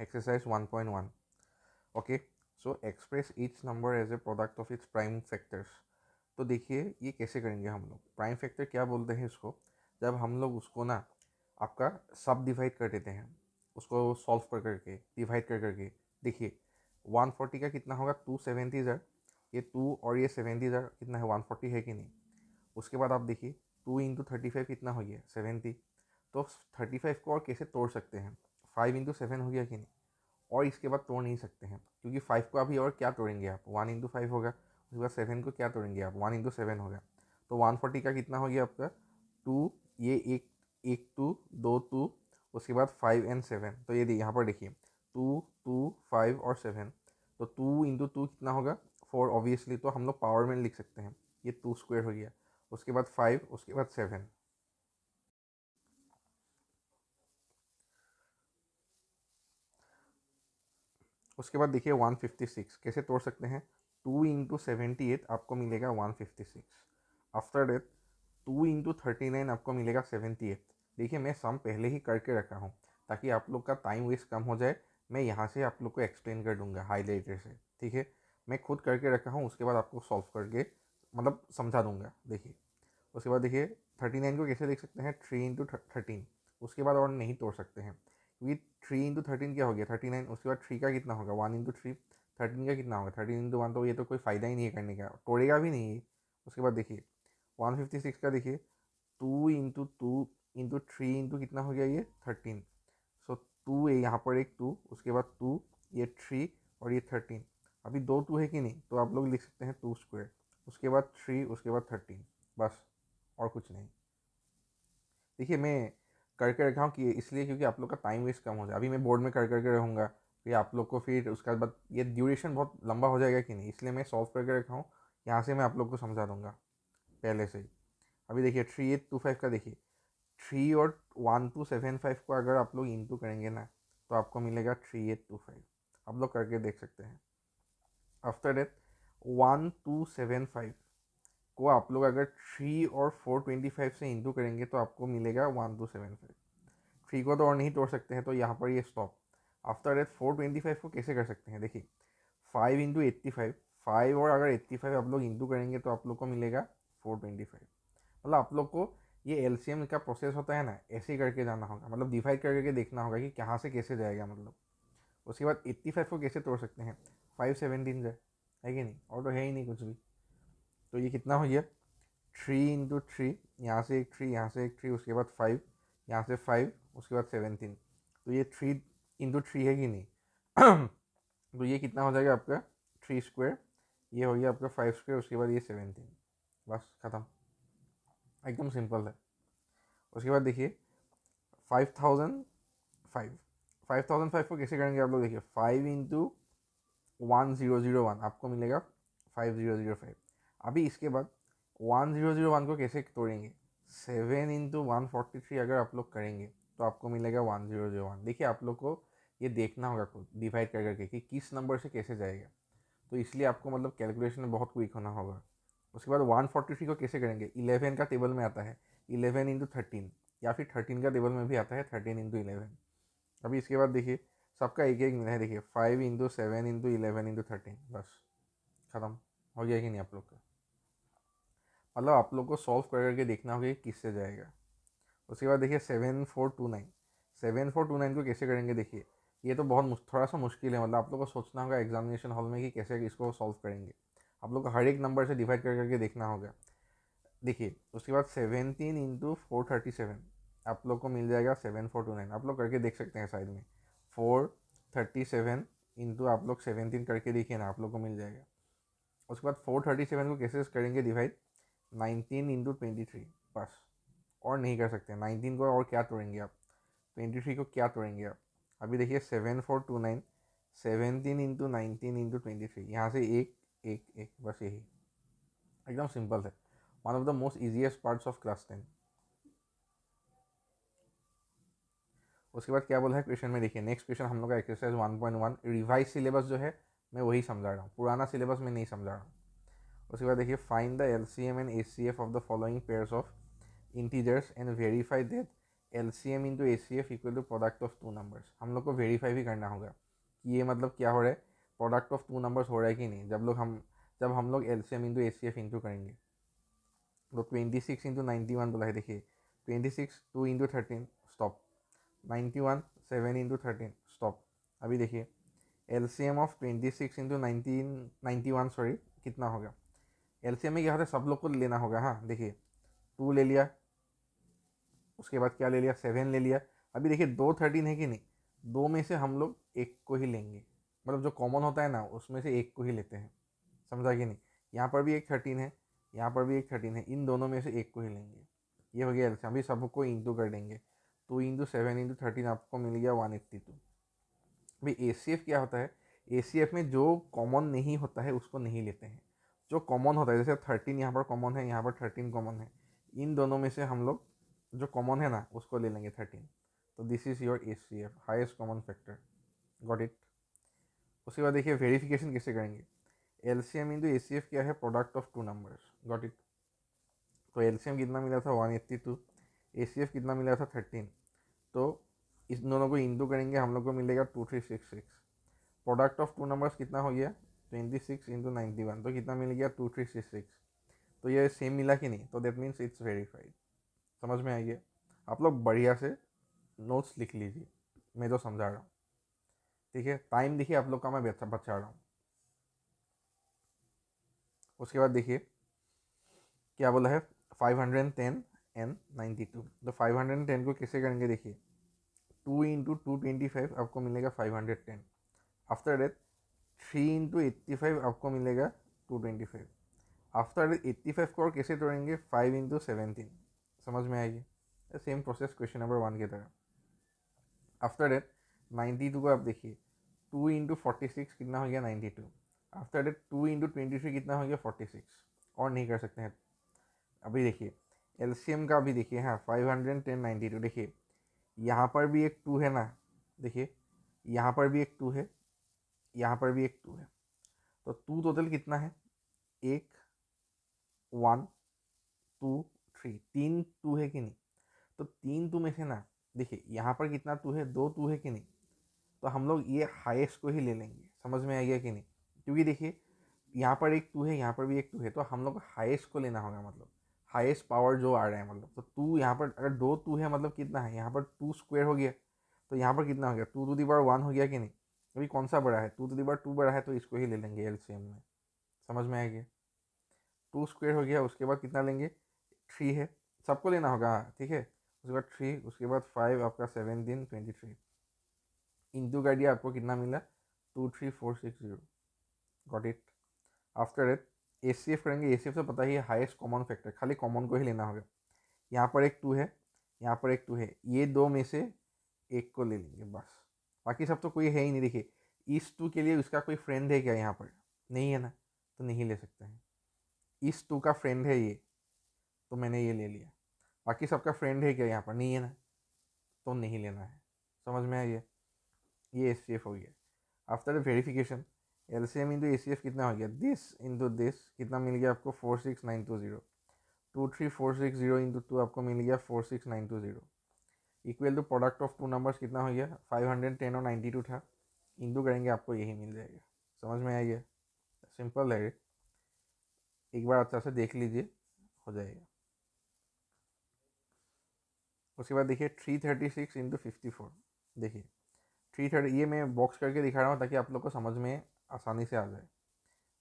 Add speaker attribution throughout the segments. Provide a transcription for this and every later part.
Speaker 1: Exercise 1.1. Okay, so express each number as a product of its prime factors. तो देखिए ये कैसे करेंगे हम लोग. प्राइम फैक्टर क्या बोलते हैं इसको, जब हम लोग उसको ना आपका सब डिवाइड कर देते हैं, उसको सॉल्व कर करके डिवाइड कर करके. देखिए 140 का कितना होगा, 270 ज़र, ये 2 और ये 70 ज़र कितना है, 140 है कि नहीं. उसके बाद आप देखिए 2 × 35 कितना हो गया, 70. तो 35 को और कैसे तोड़ सकते हैं, 5 × 7 हो गया कि नहीं. और इसके बाद तोड़ नहीं सकते हैं क्योंकि 5 को अभी और क्या तोड़ेंगे आप, 1 × 5 होगा. उसके बाद 7 को क्या तोड़ेंगे आप, 1 × 7 होगा. तो 140 का कितना हो गया आपका, 2, ये एक एक 2, 2 2, उसके बाद 5 और 7. तो ये यहाँ पर देखिए 2 2 5 और 7. तो 2 × 2 कितना होगा, 4 ऑब्वियसली. तो हम लोग पावर में लिख सकते हैं, ये 2 स्क्वायर हो गया. उसके बाद 5, उसके बाद 7. उसके बाद देखिए 156 कैसे तोड़ सकते हैं. 2 × 78 आपको मिलेगा 156. आफ्टर डेट 2 × 39 आपको मिलेगा 78. देखिए मैं सम पहले ही करके रखा हूँ ताकि आप लोग का टाइम वेस्ट कम हो जाए. मैं यहाँ से आप लोग को एक्सप्लेन कर दूंगा हाईलाइटर से, ठीक है. मैं खुद करके रखा हूँ, उसके बाद आपको सॉल्व करके मतलब समझा दूंगा. देखिए उसके बाद देखिए 39 को कैसे लिख सकते हैं, 3 × 13. उसके बाद और नहीं तोड़ सकते हैं क्योंकि 3 × 13 क्या हो गया, 39. उसके बाद 3 का कितना होगा, 1 × 3. 13 का कितना होगा, 13 × 1. तो ये तो कोई फ़ायदा ही नहीं है करने का, तोड़ेगा भी नहीं है. उसके बाद देखिए 156 का देखिए 2 × 2 × 3 कितना हो गया, ये 13. सो 2 है यहाँ पर, एक 2, उसके बाद 2, ये 3 और ये 13. अभी 2 2 है कि नहीं, तो आप लोग लिख सकते हैं 2 स्क्वायर. उसके बाद 3, उसके बाद 13, बस और कुछ नहीं. देखिए मैं करके रखा हूँ कि इसलिए क्योंकि आप लोग का टाइम वेस्ट कम हो जाए. अभी मैं बोर्ड में कर करके रहूँगा, फिर आप लोग को फिर उसके बाद ये ड्यूरेशन बहुत लंबा हो जाएगा कि नहीं, इसलिए मैं सॉल्व करके रखा हूँ. यहाँ से मैं आप लोग को समझा दूँगा पहले से ही. अभी देखिए 3825 का देखिए 3 और 1275 को अगर आप लोग इंटू करेंगे ना, तो आपको मिलेगा 3825. आप लोग करके देख सकते हैं. आफ्टर डेट 1275 को आप लोग अगर 3 और 425 से इंटू करेंगे तो आपको मिलेगा 1275. 3 को तो और नहीं तोड़ सकते हैं, तो यहाँ पर ये स्टॉप. आफ्टर डेट 425 को कैसे कर सकते हैं, देखिए 5 × 85, 5 और अगर 85 आप लोग इंटू करेंगे तो आप लोग को मिलेगा 425. मतलब आप लोग को ये एलसीएम का प्रोसेस होता है ना, ऐसे ही करके जाना होगा, मतलब डिवाइड करके देखना होगा कि कहाँ से कैसे जाएगा मतलब. उसके बाद 85 को कैसे तोड़ सकते हैं, 5 17 है कि नहीं, और तो है ही नहीं कुछ भी. तो ये कितना हो गया, 3 × 3, यहाँ से एक 3, यहाँ से एक 3, उसके बाद 5, यहाँ से 5, उसके बाद 17. तो ये 3 × 3 है कि नहीं. तो ये कितना हो जाएगा आपका 3 स्क्वायर, ये हो गया आपका 5 स्क्वायर, उसके बाद ये 17. बस ख़त्म, एकदम सिंपल है. उसके बाद देखिए 5005, 5005 को कैसे करेंगे आप लोग, देखिए 5 × 1001 आपको मिलेगा 5005. अभी इसके बाद 1001 को कैसे तोड़ेंगे, 7 × 143 अगर आप लोग करेंगे तो आपको मिलेगा 1001. देखिए आप लोग को ये देखना होगा खुद डिवाइड कर करके कि किस नंबर से कैसे जाएगा, तो इसलिए आपको मतलब कैलकुलेशन में बहुत क्विक होना होगा. उसके बाद 143 को कैसे करेंगे, 11 का टेबल में आता है 11 × 13, या फिर 13 का टेबल में भी आता है 13 × 11. अभी इसके बाद देखिए सबका एक एक मिला है, देखिए 5 × 7 × 11 × 13, बस ख़त्म हो गया कि नहीं आप लोग का. मतलब आप लोग को सॉल्व कर करके देखना होगा कि किससे जाएगा. उसके बाद देखिए 7429, 7429 को कैसे करेंगे, देखिए ये तो बहुत थोड़ा सा मुश्किल है, मतलब आप लोग को सोचना होगा एग्जामिनेशन हॉल में कि कैसे इसको सॉल्व करेंगे. आप लोग को हर एक नंबर से डिवाइड कर करके देखना होगा. देखिए उसके बाद 17 × 437 आप लोग को मिल जाएगा 7429. आप लोग करके देख सकते हैं साइड में 437 इंटू आप लोग 17 करके देखिए ना, आप लोग को मिल जाएगा. उसके बाद 437 को कैसे करेंगे डिवाइड, 19 × 23, बस और नहीं कर सकते. 19 को और क्या तोड़ेंगे आप, 23 को क्या तोड़ेंगे आप. अभी देखिए 7429, 17 × 19 × 23, यहाँ से एक एक एक, बस यही एकदम सिंपल है. One of the most easiest parts of class 10. उसके बाद क्या बोला है क्वेश्चन में, देखिए नेक्स्ट क्वेश्चन हम लोग का एक्सरसाइज 1.1 रिवाइज सिलेबस जो है मैं वही समझा रहा हूँ, पुराना सिलेबस में नहीं समझा रहा हूँ. उसके बाद देखिए find the LCM and HCF of the following pairs of integers and verify that LCM into ACF equal to product of two numbers. हम लोग को वेरीफाई भी करना होगा कि ये मतलब क्या हो रहा है, प्रोडक्ट ऑफ टू नंबर्स हो रहा है कि नहीं। जब हम लोग LCM इंटू ACF इंटू करेंगे तो 26 इंटू 91 बोला है, देखिए 26 2 इंटू 13 स्टॉप, 91 7 इंटू 13 स्टॉप। अभी देखिए LCM ऑफ 26 इंटू 91 सॉरी कितना होगा। LCM में क्या होता है, सब लोग को लेना होगा। हाँ देखिए 2 ले लिया, उसके बाद क्या ले लिया, 7 ले लिया। अभी देखिए 2 13 है कि नहीं, दो में से हम लोग एक को ही लेंगे, मतलब जो कॉमन होता है ना उसमें से एक को ही लेते हैं, समझा कि नहीं। यहाँ पर भी एक 13 है, यहाँ पर भी एक 13 है, इन दोनों में से एक को ही लेंगे। ये हो गया एल्सियम। अभी सबको इंटू कर देंगे, 2 इंटू 7 इंटू 13 आपको मिल गया 182। भाई ACF क्या होता है, ACF में जो कॉमन नहीं होता है उसको नहीं लेते हैं, जो कॉमन होता है जैसे 13 यहाँ पर कॉमन है, यहाँ पर 13 कॉमन है, इन दोनों में से हम लोग जो कॉमन है ना उसको ले लेंगे 13। तो this is your ACF, highest common factor. Got it. उसके बाद देखिए वेरिफिकेशन कैसे करेंगे। LCM इंटू ACF क्या है, product of two numbers. Got it. तो LCM कितना मिला था 182, ACF कितना मिला था 13। तो इस दोनों को इंटू करेंगे, हम लोग को मिलेगा 2366। प्रोडक्ट ऑफ टू नंबर्स कितना हो गया 26 इंटू 91, तो कितना मिल गया 2366। तो ये सेम मिला कि नहीं, तो दैट मीन्स इट्स वेरीफाइड। समझ में आइए। आप लोग बढ़िया से नोट्स लिख लीजिए, मैं जो समझा रहा हूँ, ठीक है। टाइम देखिए आप लोग का मैं बचा रहा हूँ। उसके बाद देखिए क्या बोला है, 510 एंड 92। तो 510 को कैसे करेंगे, देखिए 2 इंटू 225 आपको मिलेगा 510। आफ्टर डेट 3 इंटू 85 आपको मिलेगा 225। आफ्टर डेट 85 को और कैसे तोड़ेंगे, 5 इंटू 17। समझ में आएगी, सेम प्रोसेस क्वेश्चन नंबर 1 की तरह। आफ्टर डेट 92 को आप देखिए 2 इंटू 46 कितना हो गया 92। आफ्टर डेट 2 इंटू 23 कितना हो गया 46। और नहीं कर सकते हैं। अभी देखिए LCM का भी देखिए, हाँ 510 92। देखिए यहाँ पर भी एक 2 है ना, देखिए यहाँ पर भी एक 2 है, यहाँ पर भी एक 2 है, तो 2 टोटल कितना है, एक 1 2 3, 3 2 है कि नहीं। तो 3 2 में से ना देखिए यहाँ पर कितना 2 है, 2 2 है कि नहीं। तो हम लोग ये हाईएस्ट को ही ले लेंगे। समझ में आ गया कि नहीं, क्योंकि देखिए यहाँ पर एक 2 है, यहाँ पर भी एक 2 है, तो हम लोग हाईएस्ट को लेना होगा, मतलब हाईएस्ट पावर जो आ रहा है। मतलब तो 2 यहाँ पर अगर 2 2 है मतलब कितना है, यहाँ पर 2 स्क्वायर हो गया, तो यहाँ पर कितना हो गया 2 टू दी पावर 1 हो गया कि नहीं। अभी कौन सा बड़ा है, 2 टू दी पावर 2 बड़ा है, तो इसको ही ले लेंगे LCM में। समझ में आ गया, 2 स्क्वायर हो गया। उसके बाद कितना लेंगे, 3 है, सबको लेना होगा, ठीक है। उसके बाद 3, उसके बाद 5 आपका 17 23 इंटू कर दिया, आपको कितना मिला 23460। Got it. After it ACF करेंगे। ACF से पता ही है हाईएस्ट कॉमन फैक्टर, खाली कॉमन को ही लेना होगा। यहाँ पर एक 2 है, यहाँ पर एक 2 है, ये दो में से एक को ले लेंगे बस। बाकी सब तो कोई है ही नहीं। देखिए इस 2 के लिए उसका कोई फ्रेंड है क्या, यहाँ पर नहीं है ना, तो नहीं ले सकते हैं। इस 2 का फ्रेंड है ये, तो मैंने ये ले लिया। बाकी सबका फ्रेंड है क्या यहाँ पर, नहीं है ना, तो नहीं लेना है। समझ में आइए, ये ACF हो गया। After the verification LCM into ACF कितना हो गया, दिस इंटू दिस कितना मिल गया आपको 46920। 23460 इंटू 2 आपको मिल गया 46920 equal to product of two numbers कितना हो गया 510 और 92 था, इंटू करेंगे आपको यही मिल जाएगा। समझ में आइए, सिंपल है, एक बार अच्छा से देख लीजिए, हो जाएगा। उसके बाद देखिए 336 इंटू 54। देखिए 330, ये मैं बॉक्स करके दिखा रहा हूँ ताकि आप लोग को समझ में आसानी से आ जाए।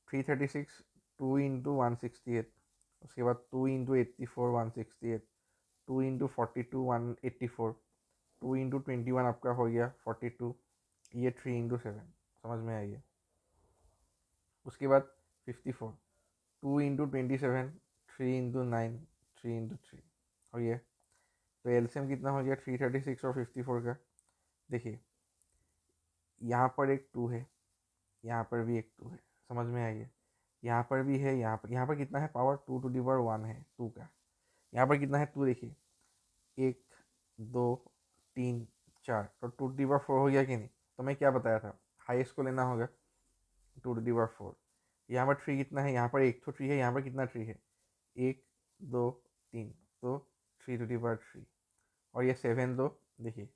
Speaker 1: 336 2 इंटू 168, उसके बाद 2 इंटू 84 168, 2 इंटू 42 184, 2 इंटू 21 आपका हो गया 42, ये 3 इंटू 7। समझ में आइए। उसके बाद 54, 2 इंटू 27, 3 इंटू 9, 3 इंटू 3 हो गया। तो LCM कितना हो गया 336 और 54 का। देखिए यहाँ पर एक 2 है, यहाँ पर भी एक 2 है, समझ में आइए। यहाँ पर भी है, यहाँ पर कितना है पावर 2 टू दी पावर 1 है 2 का। यहाँ पर कितना है 2, देखिए 1 2 3 4, तो 2 टू दी पावर 4 हो गया कि नहीं। तो मैं क्या बताया था, हाईएस्ट को लेना होगा 2 टू दी पावर 4। यहाँ पर 3 कितना है, यहाँ पर एक तो 3 है, यहाँ पर कितना 3 है 1 2 3, तो 3 टू दी पावर 3। और ये 7 तो देखिए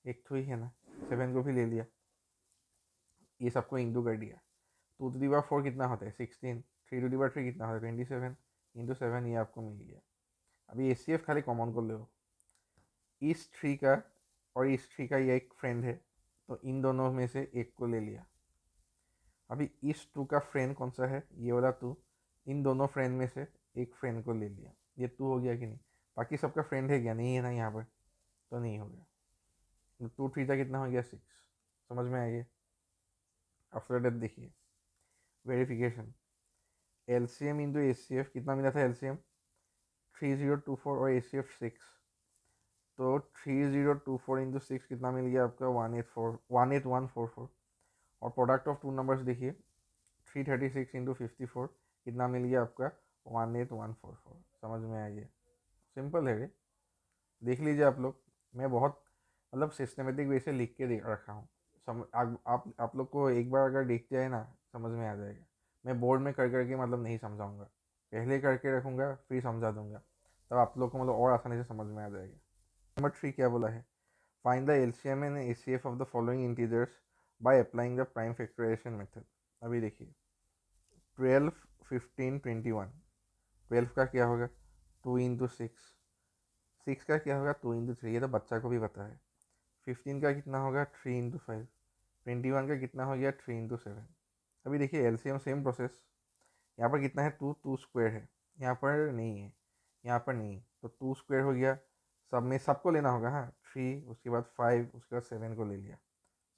Speaker 1: एक तो ही है ना, 7 को भी ले लिया, ये सबको इंटू कर दिया। 2 to the power 4 कितना होता है 16, 3 to the power 3 कितना होता है 27, इंटू 7 ये आपको मिल गया। अभी ACF खाली कॉमन को लो, इस 3 का और इस 3 का ये एक फ्रेंड है, तो इन दोनों में से एक को ले लिया। अभी इस 2 का फ्रेंड कौन सा है, ये वाला 2, इन दोनों फ्रेंड में से एक फ्रेंड को ले लिया। ये 2 हो गया कि नहीं, बाकी सबका फ्रेंड है क्या, नहीं है ना यहाँ पर, तो नहीं हो गया। तो 2 3 कितना हो गया 6, समझ में आइए। आफ्टर दैट देखिए वेरिफिकेशन, LCM इंटू ACF कितना मिला था, LCM 3024 और ACF 6, तो 3024 इंटू 6 कितना मिल गया आपका 18144। और प्रोडक्ट ऑफ 2 नंबर्स देखिए 336 इंटू 54 कितना मिल गया आपका 18144। समझ में आइए, सिंपल है ये, देख लीजिए आप लोग। मैं बहुत मतलब सिस्टमेटिक वे से लिख के रखा हूँ। आप लोग को एक बार अगर दिख जाए ना समझ में आ जाएगा। मैं बोर्ड में कर करके मतलब नहीं समझाऊंगा, पहले करके रखूँगा फिर समझा दूंगा, तब आप लोग को मतलब और आसानी से समझ में आ जाएगा। नंबर 3 क्या बोला है, find the LCM and ACF of the following integers by applying the prime factorisation method. अभी देखिए 12 15 21, 12 का क्या होगा 2 इंटू 6, 6 का क्या होगा 2 इंटू 3, ये तो बच्चा को भी पता है। 15 का कितना होगा 3 इंटू 5, 21 का कितना हो गया 3 इंटू 7। अभी देखिए LCM सेम प्रोसेस, यहाँ पर कितना है 2, 2 स्क्वायर है, यहाँ पर नहीं है, यहाँ पर नहीं, तो 2 स्क्वायर हो गया, सब में सबको लेना होगा। हाँ 3, उसके बाद 5, उसके बाद 7 को ले लिया।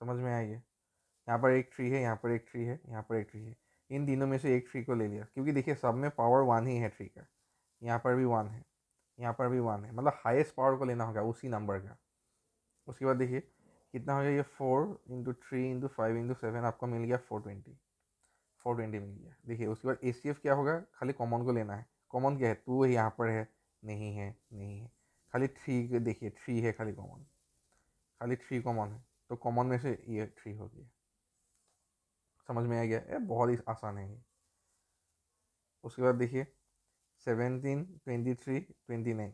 Speaker 1: समझ में आइए, यहाँ पर एक 3 है, यहाँ पर एक 3 है, यहाँ पर एक 3 है, इन तीनों में से एक 3 को ले लिया, क्योंकि देखिए सब में पावर 1 ही है 3 का। यहाँ पर भी 1 है, यहाँ पर भी 1 है, मतलब हाईएस्ट पावर को लेना होगा उसी नंबर का। उसके बाद देखिए कितना हो गया, ये 4 इंटू 3 इंटू 5 इंटू 7 आपको मिल गया 420, 420 मिल गया। देखिए उसके बाद ACF क्या होगा, खाली कॉमन को लेना है। कॉमन क्या है, 2 यहाँ पर है, नहीं है, नहीं है, खाली 3, देखिए 3 है खाली कॉमन, खाली 3 कॉमन है, तो कॉमन में से ये 3 हो गया। समझ में आ गया, ये बहुत ही आसान है ये। उसके बाद देखिए 17 23 29,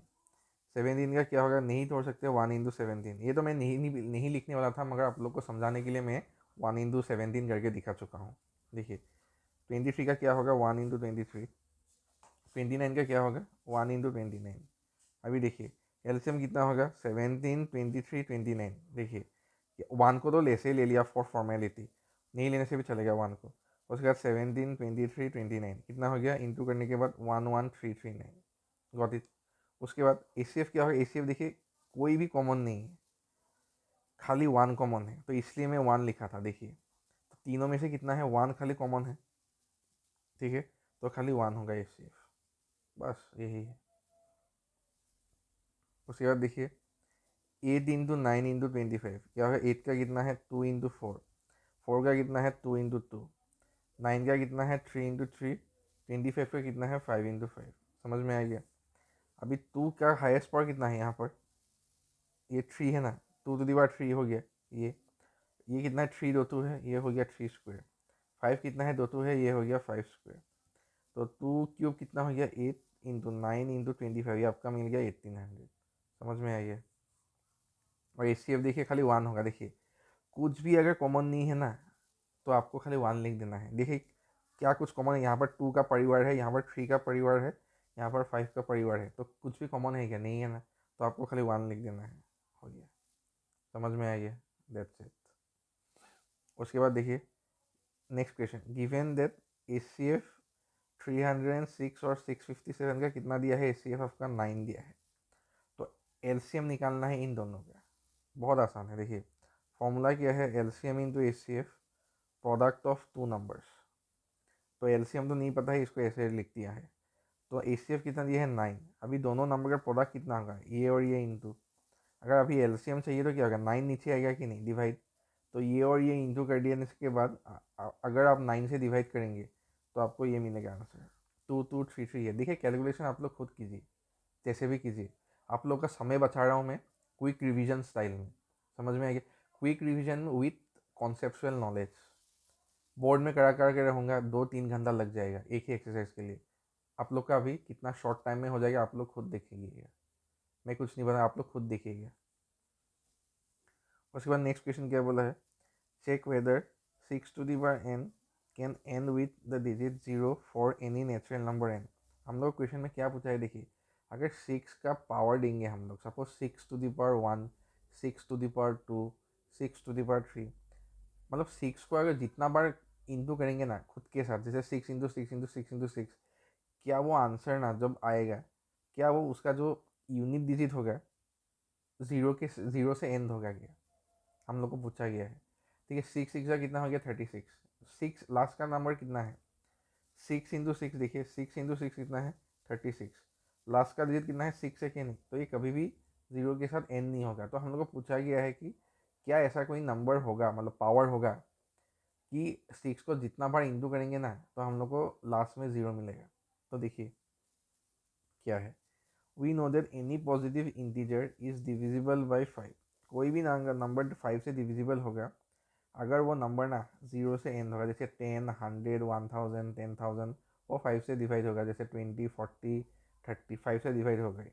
Speaker 1: 17 का क्या होगा, नहीं तोड़ सकते 1 इंटू 17, ये तो मैं नहीं लिखने वाला था, मगर आप लोग को समझाने के लिए मैं 1 इंटू 17 करके दिखा चुका हूँ। देखिए 23 का क्या होगा 1 इंटू 23, 29 का क्या होगा 1 इंटू 29। अभी देखिए LCM कितना होगा 17 23 29। देखिए 1 को तो ऐसे ही ले लिया फॉर फॉर्मेलिटी, नहीं लेने से भी चलेगा 1 को। उसके बाद 17 23 29 कितना हो गया, इंटू करने के बाद 11339, गॉट इट। उसके बाद ACF क्या होगा, ACF देखिए कोई भी कॉमन नहीं है, खाली 1 कॉमन है, तो इसलिए मैं 1 लिखा था। देखिए तो तीनों में से कितना है 1 खाली कॉमन है, ठीक है, तो खाली 1 होगा ACF, बस यही है। उसके बाद देखिए 8 इंटू 9 इंटू 25 क्या होगा, 8 का कितना है 2 इंटू 4, 4 का कितना है 2 इंटू 2, 9 का कितना है 3 इंटू 3, 25 का कितना है 5 इंटू 5। समझ में आ गया। अभी 2 का हाईएस्ट पावर कितना है, यहाँ पर ये 3 है ना, 2 to the power 3 हो गया। ये कितना है 3 दो 2 है, ये हो गया 3 स्क्वायर। 5 कितना है 2 2 है, ये हो गया 5 स्क्वायर। तो 2 क्यूब कितना हो गया 8 इंटू 9 इंटू 25, ये आपका मिल गया 1800। समझ में आई है। और ACF देखिए खाली 1 होगा। देखिए कुछ भी अगर कॉमन नहीं है ना, तो आपको खाली 1 लिख देना है। देखिए क्या कुछ कॉमन है, यहाँ पर 2 का परिवार है, यहाँ पर 3 का परिवार है, यहाँ पर 5 का परिवार है, तो कुछ भी कॉमन है क्या, नहीं है ना, तो आपको खाली 1 लिख देना है, हो गया। समझ में आई है, दैट्स इट। उसके बाद देखिए next question, given that ACF 306 और 657 का कितना दिया है, ACF आपका 9 दिया है, तो LCM निकालना है इन दोनों का। बहुत आसान है। देखिए फॉर्मूला क्या है, LCM into ACF product of 2 numbers. तो LCM तो नहीं पता है, इसको ऐसे लिख दिया है। तो ACF कितना दिया है 9, अभी दोनों नंबर का प्रोडक्ट कितना होगा, ये और ये इंटू, अगर अभी LCM चाहिए तो क्या होगा 9 नीचे आएगा कि नहीं, डिवाइड, तो ये और ये इंटू कर दिया। इसके बाद अगर आप 9 से डिवाइड करेंगे तो आपको ये मिलेगा आंसर 2233 है। देखिए कैलकुलेशन आप लोग खुद कीजिए, जैसे भी कीजिए, आप लोग का समय बचा रहा हूँ मैं क्विक रिवीजन स्टाइल में। समझ में आएगा, quick revision with conceptual knowledge. Board में करा कर के रहूँगा 2-3 घंटा लग जाएगा एक ही एक्सरसाइज के लिए, आप लोग का अभी कितना शॉर्ट टाइम में हो जाएगा आप लोग खुद देखेंगे। मैं कुछ नहीं बता, आप लोग खुद देखिएगा। उसके बाद नेक्स्ट क्वेश्चन क्या बोला है, check whether 6n can end with the digit 0 for any natural number n। हम लोग क्वेश्चन में क्या पूछा है देखिए, अगर 6 का पावर देंगे हम लोग, सपोज 6^1, 6^2, 6^3, मतलब 6 को अगर जितना बार इंटू करेंगे ना खुद के साथ, जैसे 6 × 6 × 6 × 6, क्या वो आंसर ना जब आएगा, क्या वो उसका जो यूनिट डिजिट होगा जीरो से एंड होगा क्या, हम लोग को पूछा गया है। ठीक है, 6 का कितना हो गया 36, 6 लास्ट का नंबर कितना है, 6 × 6, देखिए 6 × 6 कितना है 36, लास्ट का डिजिट कितना है 6 है कि नहीं, तो ये कभी भी जीरो के साथ एंड नहीं होगा। तो हम लोग को पूछा गया है कि क्या ऐसा कोई नंबर होगा, मतलब पावर होगा कि 6 को जितना बार इंटू करेंगे ना तो हम लोग को लास्ट में जीरो मिलेगा। तो देखिए क्या है, we know that any positive integer is divisible by 5। कोई भी नंबर 5 से डिविजिबल होगा अगर वो नंबर ना जीरो से एंड होगा, जैसे 10, 100, 1000, 10,000, वो 5 से डिवाइड होगा, जैसे 20, 40, 30, 5 से डिवाइड हो गई।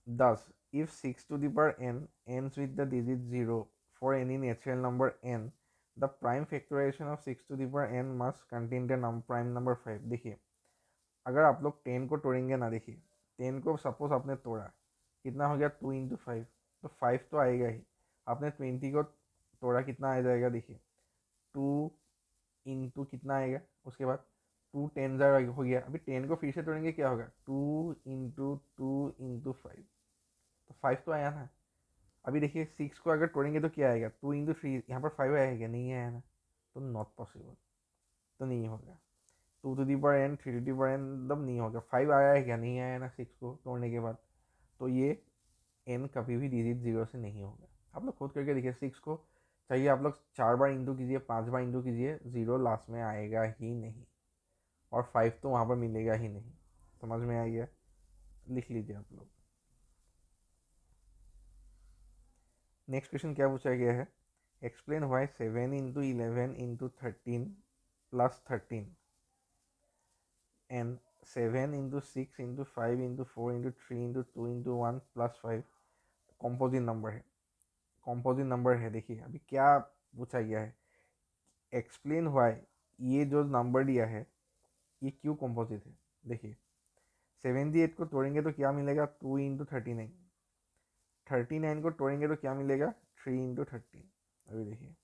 Speaker 1: Thus, if 6 to the power n ends with the digit 0 for any natural number n, the prime factorization of 6 to the power n must contain the prime number 5। देखिए अगर आप लोग 10 को तोड़ेंगे ना, देखिए 10 को सपोज आपने तोड़ा, कितना हो गया 2 × 5, तो 5 तो आएगा ही। आपने 20 को तोड़ा, कितना आ जाएगा देखिए 2 × कितना आएगा, उसके बाद 2 × 10 हो गया। अभी 10 को फिर से तोड़ेंगे, क्या होगा 2 × 2 × 5, तो 5 तो आया ना। अभी देखिए 6 को अगर तोड़ेंगे तो क्या आएगा 2 × 3, यहाँ पर 5 आएगा, नहीं आया ना, तो नॉट पॉसिबल, तो नहीं होगा। 2 to the power n, 3 to the power n मतलब नहीं होगा। 5 आया है क्या, नहीं आया ना 6 को तोड़ने के बाद, तो ये n कभी भी डिजिट जीरो से नहीं होगा। आप लोग खुद करके देखिए, 6 को चाहिए आप लोग 4 बार इंटू कीजिए, 5 बार इंटू कीजिए, जीरो लास्ट में आएगा ही नहीं, और 5 तो वहाँ पर मिलेगा ही नहीं। समझ में आ गया, लिख लीजिए आप लोग। नेक्स्ट क्वेश्चन क्या पूछा गया है, explain why 7 × 11 × 13 + 13 and 7 × 6 × 5 × 4 × 3 × 2 × 1 + 5 composite number है। कॉम्पोजिट नंबर है, देखिए अभी क्या पूछा गया है, एक्सप्लेन वाई, ये जो नंबर दिया है ये क्यों कॉम्पोजिट है। देखिए 78 को तोड़ेंगे तो क्या मिलेगा 2 × 39, 39 को तोड़ेंगे तो क्या मिलेगा 3 × 13। अभी देखिए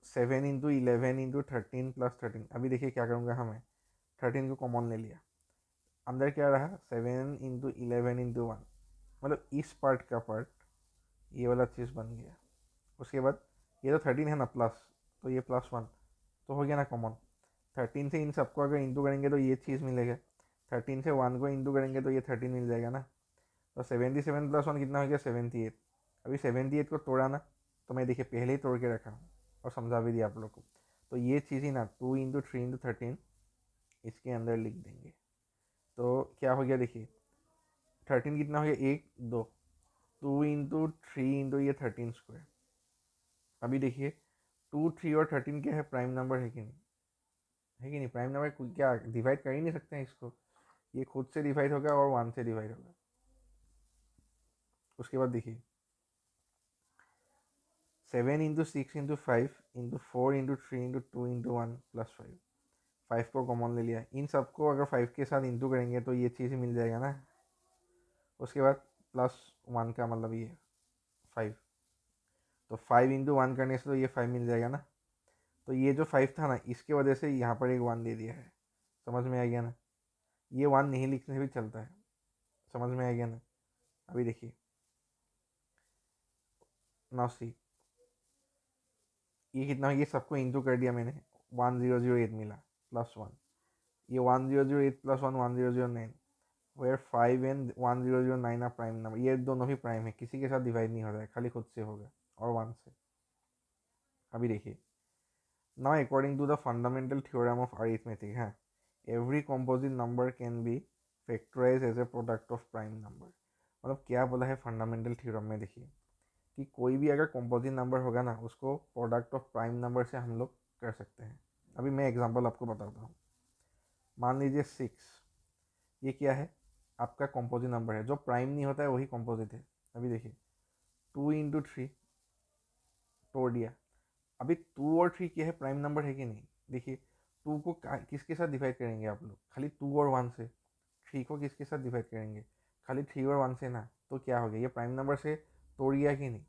Speaker 1: 7 × 11 × 13 + 13, अभी देखिए क्या करूँगा, हमें 13 को कॉमन ले लिया, अंदर क्या रहा 7 × 11 × 1, मतलब इस पार्ट का पार्ट ये वाला चीज़ बन गया। उसके बाद ये तो 13 है ना प्लस, तो ये +1 तो हो गया ना कॉमन। 13 से इन सबको अगर इंटू करेंगे तो ये चीज़ मिलेगा, 13 से 1 को इंटू करेंगे तो ये 13 मिल जाएगा ना। तो 77 + 1 कितना हो गया 78। अभी 78 को तोड़ा ना, तो मैं देखिए पहले ही तोड़ के रखा हूँ और समझा भी दिया आप लोग को। तो ये चीज़ ही ना 2 × 3 × 13 इसके अंदर लिख देंगे, तो क्या हो गया देखिए 13 कितना हो गया 1 2, 2 × 3 × ये 13²। अभी देखिए 2, 3 और 13 क्या है, प्राइम नंबर है कि नहीं, है कि नहीं, प्राइम नंबर क्या डिवाइड कर ही नहीं सकते हैं इसको, ये खुद से डिवाइड होगा और 1 से डिवाइड होगा। उसके बाद देखिए 7 × 6 × 5 × 4 × 3 × 2 × 1 + 5, 5 को कॉमन ले लिया, इन सबको अगर 5 के साथ इंटू करेंगे तो ये चीज़ ही मिल जाएगा ना। उसके बाद +1 का मतलब ये 5, तो 5 × 1 करने से तो ये 5 मिल जाएगा ना। तो ये जो 5 था ना इसके वजह से यहाँ पर एक 1 दे दिया है, समझ में आ गया ना, ये 1 नहीं लिखने से भी चलता है, समझ में आ गया ना। अभी देखिए नाउ सी, ये कितना, ये सबको इंटू कर दिया मैंने, 1008 मिला +1, ये 1008 + 1 1009, where 5 and 1009 are prime number, ये दोनों भी प्राइम है, किसी के साथ डिवाइड नहीं हो रहा है, खाली खुद से होगा और 1 से। अभी देखिए now according to the fundamental theorem of arithmetic है, every composite number can be factorise as a product of prime number. मतलब क्या बोला है फंडामेंटल थ्योरम में, देखिए कि कोई भी अगर कॉम्पोजिट नंबर होगा ना उसको प्रोडक्ट ऑफ प्राइम नंबर से हम लोग कर सकते हैं। अभी मैं एग्जांपल आपको बताता हूँ, मान लीजिए 6, ये क्या है आपका कॉम्पोजिट नंबर है, जो प्राइम नहीं होता है वही कॉम्पोजिट है। अभी देखिए 2 × 3 तोड़ दिया। अभी 2 और 3 क्या है, प्राइम नंबर है कि नहीं। देखिए 2 को किसके साथ डिवाइड करेंगे आप लोग, खाली 2 और 1 से। 3 को किसके साथ डिवाइड करेंगे, खाली 3 और 1 से ना। तो क्या हो गया, ये प्राइम नंबर से तोड़ गया कि नहीं।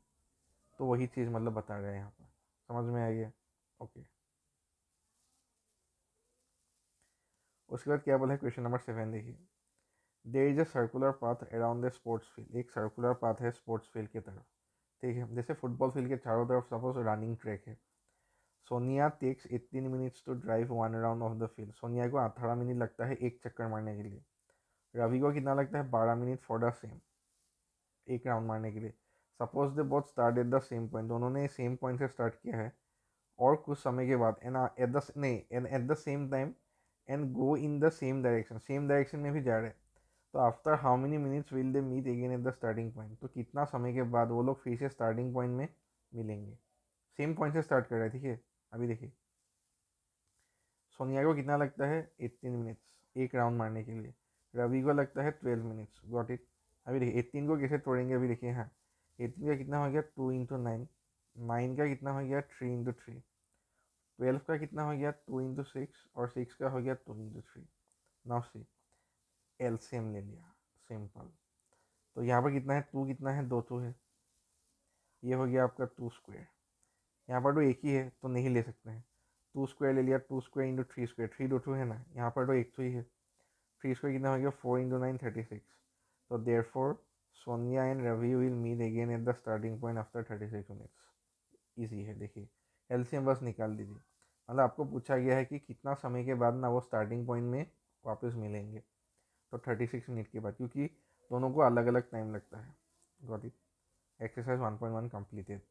Speaker 1: तो वही चीज़ मतलब बता रहे हैं यहाँ पर, समझ में आ गया। ओके, उसके बाद क्या बोला है क्वेश्चन नंबर 7 देखिए। There is a circular path around the sports field. एक सर्कुलर पाथ है स्पोर्ट्स फील्ड की तरफ, ठीक है। जैसे फुटबॉल फील्ड के चारों तरफ सपोज रनिंग ट्रैक है। Sonia takes 18 minutes to drive 1 round of the field. Sonia को 18 मिनट लगता है एक चक्कर मारने के लिए। रवि को कितना लगता है, 12 मिनट फॉर द सेम, एक राउंड मारने के लिए। Suppose they both start at the same point, दोनों ने सेम पॉइंट से स्टार्ट किया है, और कुछ समय के बाद at the same time and go in the same direction में भी जा रहे हैं। तो after how many minutes will they meet again at the starting point. तो कितना समय के बाद वो लोग फिर से स्टार्टिंग पॉइंट में मिलेंगे। सेम पॉइंट से स्टार्ट कर रहे हैं, ठीक है। अभी देखिए सोनिया को कितना लगता है, 18 मिनट्स एक राउंड मारने के लिए। रवि को लगता है 12 मिनट्स, गॉट इट। अभी देखिए 18 को कैसे तोड़ेंगे, अभी देखिए। हाँ 18 का कितना हो गया, 2 × 9। 9 का कितना हो गया, 3 × 3। 12 का कितना हो गया, 2 × 6। और 6 का हो गया 2 × 3। नाउ सी, एलसीएम ले लिया, सिंपल। तो यहाँ पर कितना है, 2 कितना है, 2 है। ये हो गया आपका 2 स्क्वायर। यहाँ पर तो एक ही है तो नहीं ले सकते हैं। 2 स्क्वायर ले लिया, 2 स्क्वायर × 3 स्क्वायर, 3 × 2 है ना, यहाँ पर तो एक तो ही है। 3 स्क्वायर कितना हो गया, 4 × 9 36। तो therefore Sonia and Ravi will meet again at the starting point after 36 minutes. Easy है, देखिए एलसीएम बस निकाल दीजिए। मतलब आपको पूछा गया है कि कितना समय के बाद ना वो स्टार्टिंग पॉइंट में वापस मिलेंगे। तो 36 मिनट के बाद, क्योंकि दोनों को अलग अलग टाइम लगता है। Got it. Exercise 1.1 completed.